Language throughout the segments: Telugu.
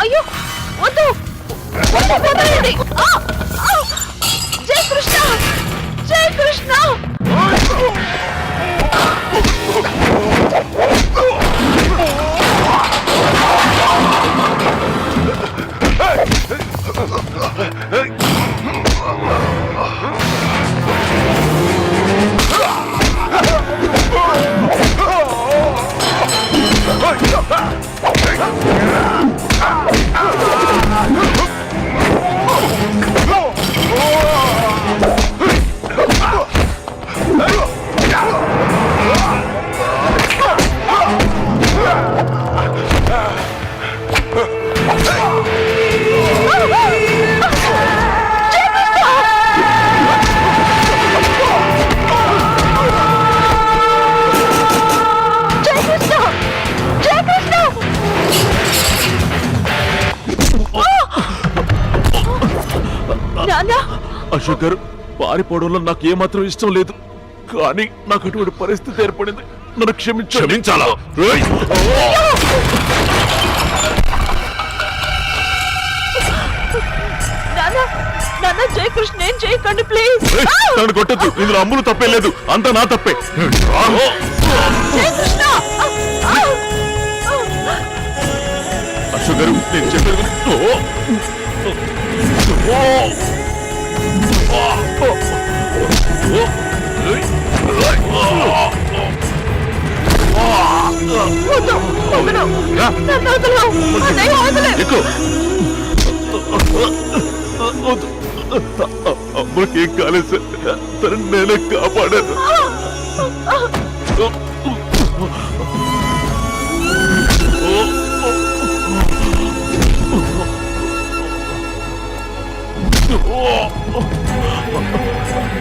అయ్యో వద్దు జై కృష్ణ జై కృష్ణ అశోక్ గారు పారిపోవడంలో నాకు ఏమాత్రం ఇష్టం లేదు, కానీ నాకు అటువంటి పరిస్థితి ఏర్పడింది. నన్ను క్షమించాలా? జై కృష్ణ ఏం చేయకండి ప్లీజ్. నన్ను కొట్టద్దు, ఇందులో అమ్ములు తప్పే లేదు, అంతా నా తప్పే. అశోక్ గారు నేను చెప్పేది అమ్మకి ఏం కాలేదు సార్, తను నేనే కాపాడాను.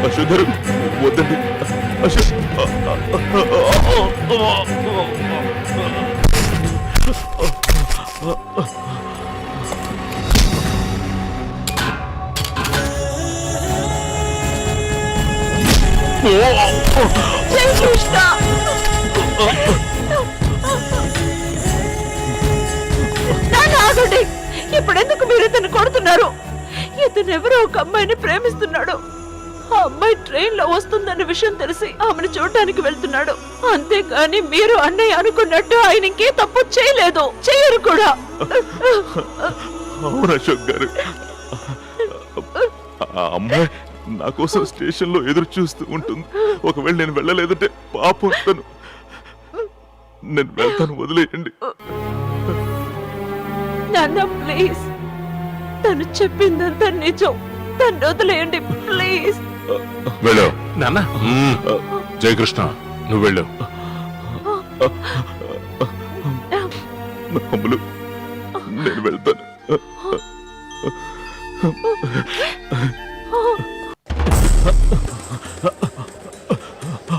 అశోక్ గారు వద్దండి. అశోక్ జై కృష్ణ ఆగండి. ఇప్పుడెందుకు మీరు ఇతను కొడుతున్నారు? ఇతను ఎవరో ఒక అమ్మాయిని ప్రేమిస్తున్నాడు. ఆ అమ్మాయి ట్రైన్ లో వస్తుందన్న విషయం తెలిసి ఆమెను చూడటానికి వెళ్తున్నాడు. అంతేకాని మీరు అన్నయ్య అనుకున్నట్టు ఆయన ఇంకే తప్పు చేయలేదు, చేయరు కూడా. అవును అశోక్ గారు, ఆ అమ్మాయి నా కోసం స్టేషన్ లో ఎదురు చూస్తూ ఉంటుంది. ఒకవేళ నేను వెళ్ళలేదంటే పాపం తను. నేను వెళ్తాను, వదిలేయండి. నాన్న ప్లీజ్, తను చెప్పిందంతా నిజం, తను వదిలేయండి ప్లీజ్. వెళ్ళు నాన్న. జయకృష్ణ నువ్వు వెళ్ళు. అమ్ములు నేను వెళ్తాను.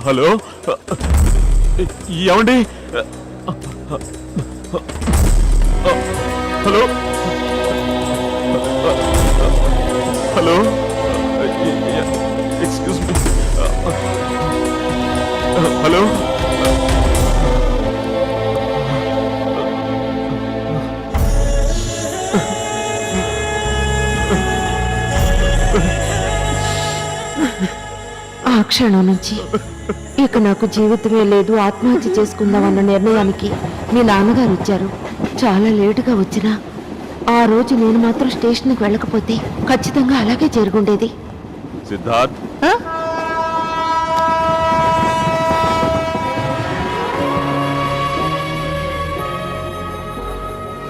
హలో ఏమండి? Hello hello excuse me. Hello ఆ క్షణం నుంచి ఇక నాకు జీవితమే లేదు, ఆత్మహత్య చేసుకుందామన్న నిర్ణయానికి మీ నాన్నగారు వచ్చారు. చాలా లేటుగా వచ్చినా ఆ రోజు నేను మాత్రం స్టేషన్కి వెళ్ళకపోతే ఖచ్చితంగా అలాగే జరుగుండేది. సిద్ధార్థ్,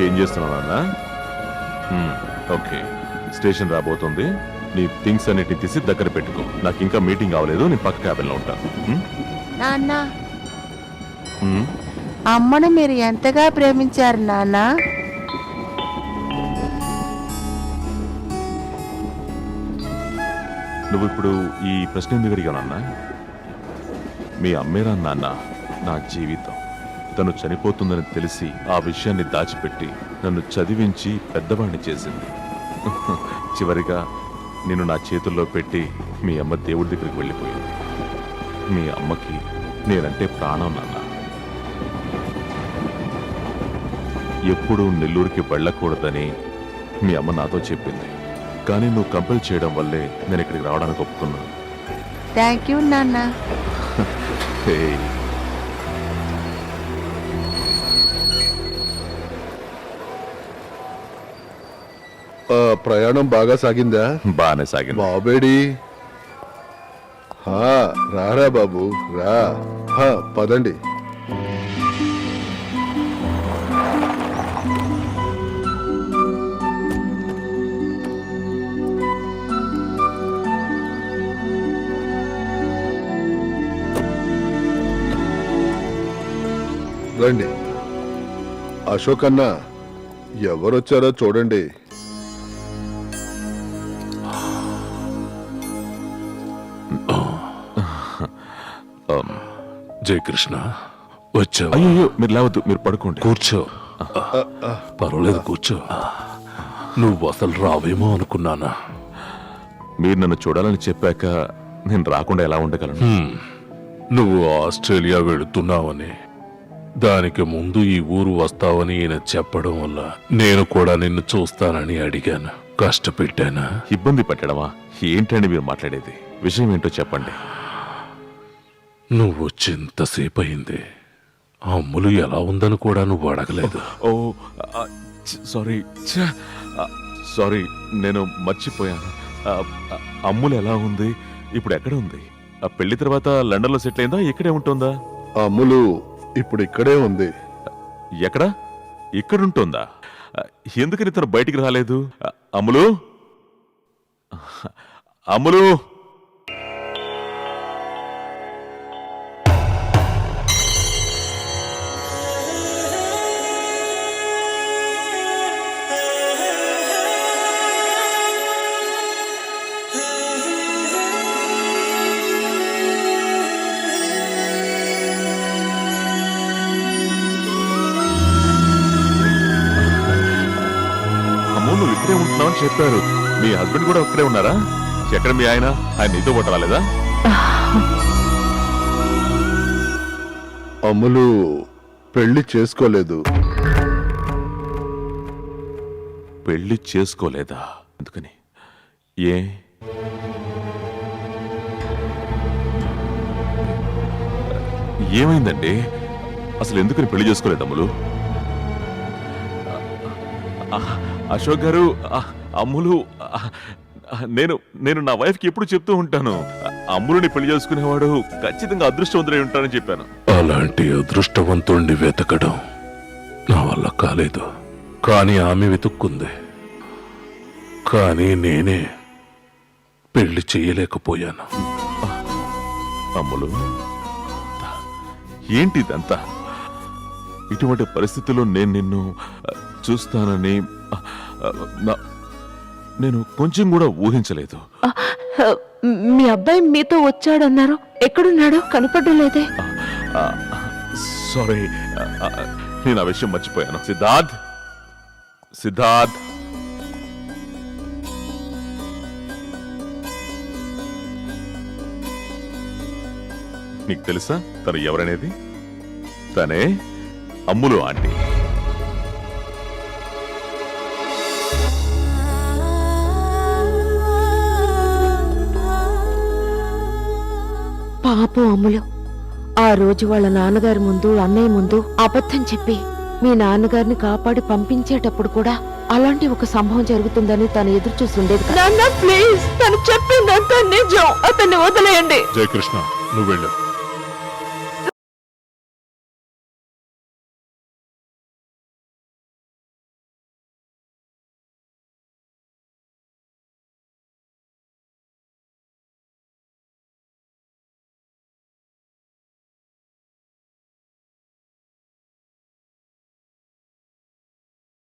ఏం చేస్తున్నావు నాన్న? ఓకే, స్టేషన్ రాబోతుంది. నీ థింగ్స్ అన్నిటిని తీసి దగ్గర పెట్టుకో. నాకు ఇంకా మీటింగ్ అవ్వలేదు, నేను పక్క క్యాబిన్ లో ఉంటాను. అమ్మను మీరు ఎంతగా ప్రేమించారు నాన్న? నువ్వు ఇప్పుడు ఈ ప్రశ్న ఎందుకు అడిగావు నాన్న? మీ అమ్మేరా నాన్న నా జీవితం. తను చనిపోతుందని తెలిసి ఆ విషయాన్ని దాచిపెట్టి నన్ను చదివించి పెద్దవాణ్ణి చేసింది. చివరిగా నేను నా చేతుల్లో పెట్టి మీ అమ్మ దేవుడి దగ్గరికి వెళ్ళిపోయింది. మీ అమ్మకి నేనంటే ప్రాణం నాన్న. ఎప్పుడూ నెల్లూరుకి వెళ్ళకూడదని మీ అమ్మ నాతో చెప్పింది. కానీ నువ్వు కంపెల్ చేయడం వల్లే నేను ఇక్కడికి రావడానికి ఒప్పుకున్నాను. థ్యాంక్ యూ నాన్న. హే, ప్రయాణం బాగా సాగిందా? బాగానే సాగింది. బాబేడి రారా బాబు రా. పదండి. రండి. అశోక్ అన్న ఎవరొచ్చారో చూడండి. జయకృష్ణ వచ్చావా? అయ్యో మీరు లేవద్దు, మీరు పడుకోండి. కూర్చో. పర్వాలేదు, కూర్చో. నువ్వు అసలు రావేమో అనుకున్నానా? మీరు నన్ను చూడాలని చెప్పాక నేను రాకుండా ఎలా ఉండగలను? నువ్వు ఆస్ట్రేలియా వెళుతున్నావని, దానికి ముందు ఈ ఊరు వస్తావని ఈయన చెప్పడం వల్ల నేను కూడా నిన్ను చూస్తానని అడిగాను. కష్టపెట్టానా? ఇబ్బంది పెట్టడమా? ఏంటండి మీరు మాట్లాడేది? విషయం ఏంటో చెప్పండి. నువ్వు వచ్చేంతసేపు అయింది, అమ్ములు ఎలా ఉందని కూడా నువ్వు అడగలేదు. ఓ సారీ సారీ, నేను మర్చిపోయాను. అమ్ములు ఎలా ఉంది? ఇప్పుడు ఎక్కడ ఉంది? ఆ పెళ్లి తర్వాత లండన్లో సెటిల్ అయిందా? ఇక్కడే ఉంటుందా? అమ్ములు ఇప్పుడు ఇక్కడే ఉంది. ఎక్కడ? ఇక్కడుంటుందా? ఎందుకని తను బయటికి రాలేదు? అమ్ములు, అమ్ములు, నువ్వు ఇక్కడే ఉంటున్నావని చెప్పారు. మీ హస్బెండ్ కూడా ఇక్కడే ఉన్నారా? ఎక్కడ మీ ఆయన? ఆయన నీతో పాటు రాలేదా? అమ్ములు పెళ్లి చేసుకోలేదు. పెళ్లి చేసుకోలేదా? ఎందుకని? ఏ? ఏమైందండి? అసలు ఎందుకని పెళ్లి చేసుకోలేదు అమ్ములు? అశోక్ గారు, అమ్ములు, నేను నేను నా వైఫ్కి ఎప్పుడు చెప్తూ ఉంటాను, అమ్ములుని పెళ్లి చేసుకునేవాడు ఖచ్చితంగా అదృష్టవంతుడై ఉంటానని చెప్పాను. అలాంటి అదృష్టవంతుణ్ణి వెతకడం నా వల్ల కాలేదు. కానీ ఆమె వెతుక్కుంది. కానీ నేనే పెళ్లి చేయలేకపోయాను. అమ్ములు, ఏంటిదంతా? ఇటువంటి పరిస్థితుల్లో నేను నిన్ను చూస్తానని నేను కొంచెం కూడా ఊహించలేదు. మీ అబ్బాయి మీతో వచ్చాడన్నారు. ఎక్కడున్నాడు? కనపడడం లేదే. సారీ, నేను ఆ విషయం మర్చిపోయాను. సిద్ధార్థ్, సిద్ధార్థ్, నీకు తెలుసా తను ఎవరనేది? తనే అమ్ములు ఆంటీ. పాపం అమ్ములు ఆ రోజు వాళ్ళ నాన్నగారి ముందు, అన్నయ్య ముందు అబద్ధం చెప్పి మీ నాన్నగారిని కాపాడి పంపించేటప్పుడు కూడా అలాంటి ఒక సంభవం జరుగుతుందని తను ఎదురు చూస్తుండేది. నాన్న ప్లీజ్, తను చెప్పిందంతా నిజం. అతన్ని వదిలేయండి. జయకృష్ణ, నువ్వు వెళ్ళు.